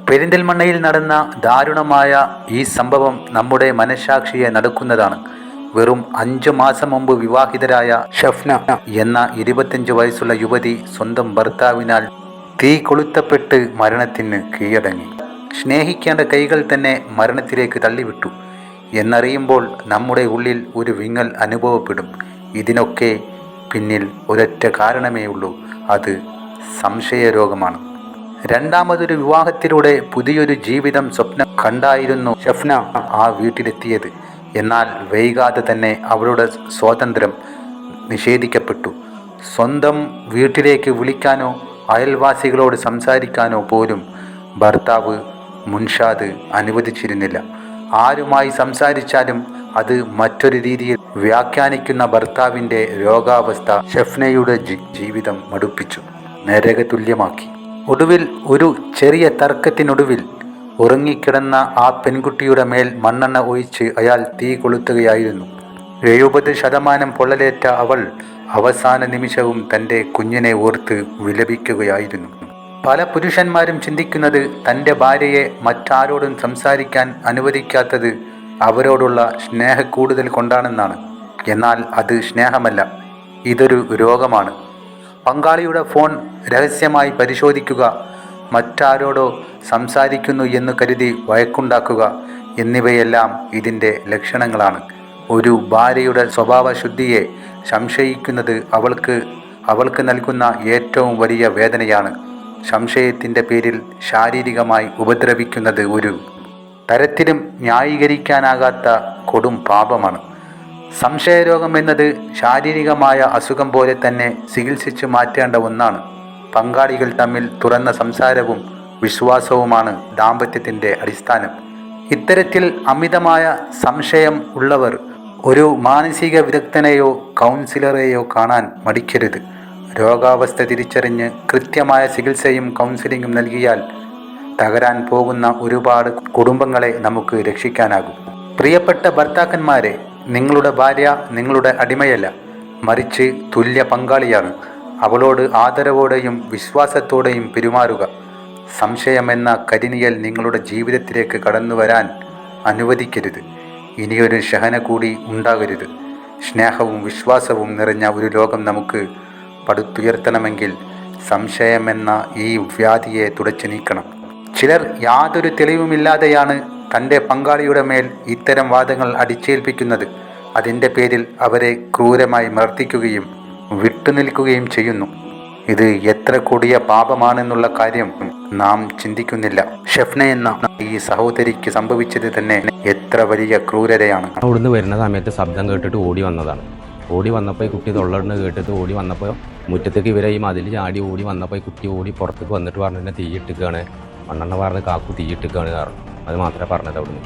പെരിന്തൽമണ്ണയിൽ നടന്ന ദാരുണമായ ഈ സംഭവം നമ്മുടെ മനഃസാക്ഷിയെ നടുക്കുന്നതാണ്. വെറും 5 മാസം മുമ്പ് വിവാഹിതരായ ഷഫ്ന എന്ന 25 വയസ്സുള്ള യുവതി സ്വന്തം ഭർത്താവിനാൽ തീ കൊളുത്തപ്പെട്ട് മരണത്തിന് കീഴടങ്ങി. സ്നേഹിക്കേണ്ട കൈകൾ തന്നെ മരണത്തിലേക്ക് തള്ളിവിട്ടു എന്നറിയുമ്പോൾ നമ്മുടെ ഉള്ളിൽ ഒരു വിങ്ങൽ അനുഭവപ്പെടും. ഇതിനൊക്കെ പിന്നിൽ ഒരൊറ്റ കാരണമേ ഉള്ളൂ, അത് സംശയരോഗമാണ്. രണ്ടാമതൊരു വിവാഹത്തിലൂടെ പുതിയൊരു ജീവിതം സ്വപ്നം കണ്ടായിരുന്നു ഷഫ്ന ആ വീട്ടിലെത്തിയത്. എന്നാൽ വൈകാതെ തന്നെ അവളുടെ സ്വാതന്ത്ര്യം നിഷേധിക്കപ്പെട്ടു. സ്വന്തം വീട്ടിലേക്ക് വിളിക്കാനോ അയൽവാസികളോട് സംസാരിക്കാനോ പോലും ഭർത്താവ് മുൻഷാദ് അനുവദിച്ചിരുന്നില്ല. ആരുമായി സംസാരിച്ചാലും അത് മറ്റൊരു രീതിയിൽ വ്യാഖ്യാനിക്കുന്ന ഭർത്താവിൻ്റെ രോഗാവസ്ഥ ഷഫ്നയുടെ ജീവിതം മടുപ്പിച്ചു, നരകതുല്യമാക്കി. ഒടുവിൽ ഒരു ചെറിയ തർക്കത്തിനൊടുവിൽ ഉറങ്ങിക്കിടന്ന ആ പെൺകുട്ടിയുടെ മേൽ മണ്ണെണ്ണ ഒഴിച്ച് അയാൾ തീ കൊളുത്തുകയായിരുന്നു. 70% പൊള്ളലേറ്റ അവൾ അവസാന നിമിഷവും തൻ്റെ കുഞ്ഞിനെ ഓർത്ത് വിലപിക്കുകയായിരുന്നു. പല പുരുഷന്മാരും ചിന്തിക്കുന്നത് തൻ്റെ ഭാര്യയെ മറ്റാരോടും സംസാരിക്കാൻ അനുവദിക്കാത്തത് അവരോടുള്ള സ്നേഹക്കൂടുതൽ കൊണ്ടാണെന്നാണ്. എന്നാൽ അത് സ്നേഹമല്ല, ഇതൊരു രോഗമാണ്. പങ്കാളിയുടെ ഫോൺ രഹസ്യമായി പരിശോധിക്കുക, മറ്റാരോടോ സംസാരിക്കുന്നു എന്ന് കരുതി വഴക്കുണ്ടാക്കുക എന്നിവയെല്ലാം ഇതിൻ്റെ ലക്ഷണങ്ങളാണ്. ഒരു ഭാര്യയുടെ സ്വഭാവശുദ്ധിയെ സംശയിക്കുന്നത് അവൾക്ക് നൽകുന്ന ഏറ്റവും വലിയ വേദനയാണ്. സംശയത്തിൻ്റെ പേരിൽ ശാരീരികമായി ഉപദ്രവിക്കുന്നത് ഒരു തരത്തിലും ന്യായീകരിക്കാനാകാത്ത കൊടും പാപമാണ്. സംശയരോഗം എന്നത് ശാരീരികമായ അസുഖം പോലെ തന്നെ ചികിത്സിച്ച് മാറ്റേണ്ട ഒന്നാണ്. പങ്കാളികൾ തമ്മിൽ തുറന്ന സംസാരവും വിശ്വാസവുമാണ് ദാമ്പത്യത്തിൻ്റെ അടിസ്ഥാനം. ഇത്തരത്തിൽ അമിതമായ സംശയം ഉള്ളവർ ഒരു മാനസിക വിദഗ്ധനെയോ കൗൺസിലറെയോ കാണാൻ മടിക്കരുത്. രോഗാവസ്ഥ തിരിച്ചറിഞ്ഞ് കൃത്യമായ ചികിത്സയും കൗൺസിലിങ്ങും നൽകിയാൽ തകരാൻ പോകുന്ന ഒരുപാട് കുടുംബങ്ങളെ നമുക്ക് രക്ഷിക്കാനാകും. പ്രിയപ്പെട്ട ഭർത്താക്കന്മാരെ, നിങ്ങളുടെ ഭാര്യ നിങ്ങളുടെ അടിമയല്ല, മറിച്ച് തുല്യ പങ്കാളിയാണ്. അവളോട് ആദരവോടെയും വിശ്വാസത്തോടെയും പെരുമാറുക. സംശയമെന്ന കരിനിഴൽ നിങ്ങളുടെ ജീവിതത്തിലേക്ക് കടന്നു വരാൻ അനുവദിക്കരുത്. ഇനിയൊരു ഷഹന കൂടി ഉണ്ടാകരുത്. സ്നേഹവും വിശ്വാസവും നിറഞ്ഞ ഒരു ലോകം നമുക്ക് പടുത്തുയർത്തണമെങ്കിൽ സംശയമെന്ന ഈ വ്യാധിയെ തുടച്ചു നീക്കണം. ചിലർ യാതൊരു തെളിവുമില്ലാതെയാണ് തൻ്റെ പങ്കാളിയുടെ മേൽ ഇത്തരം വാദങ്ങൾ അടിച്ചേൽപ്പിക്കുന്നത്. അതിൻ്റെ പേരിൽ അവരെ ക്രൂരമായി മർദ്ദിക്കുകയും വിട്ടുനിൽക്കുകയും ചെയ്യുന്നു. ഇത് എത്ര കൊടിയ പാപമാണെന്നുള്ള കാര്യം നാം ചിന്തിക്കുന്നില്ല. ഷഫ്ന എന്ന ഈ സഹോദരിക്ക് സംഭവിച്ചത് തന്നെ എത്ര വലിയ ക്രൂരതയാണ്. അവിടുന്ന് വരുന്ന സമയത്ത് ശബ്ദം കേട്ടിട്ട് ഓടി വന്നതാണ്. ഓടി വന്നപ്പോൾ ഈ കുട്ടി തൊള്ളടിന് കേട്ടിട്ട് ഓടി വന്നപ്പോൾ മുറ്റത്തേക്ക് ഇവരെ ഈ മതിൽ ചാടി ഓടി വന്നപ്പോൾ ഈ കുട്ടി ഓടി പുറത്തേക്ക് വന്നിട്ട് പറഞ്ഞു, എന്നെ തീയിട്ടിക്കുകയാണ്, മണ്ണെണ്ണ പറഞ്ഞ് കാക്കു തീയിട്ടിക്കുകയാണ് കാരണം. അത് മാത്രമേ പറഞ്ഞത് അവിടുന്ന്.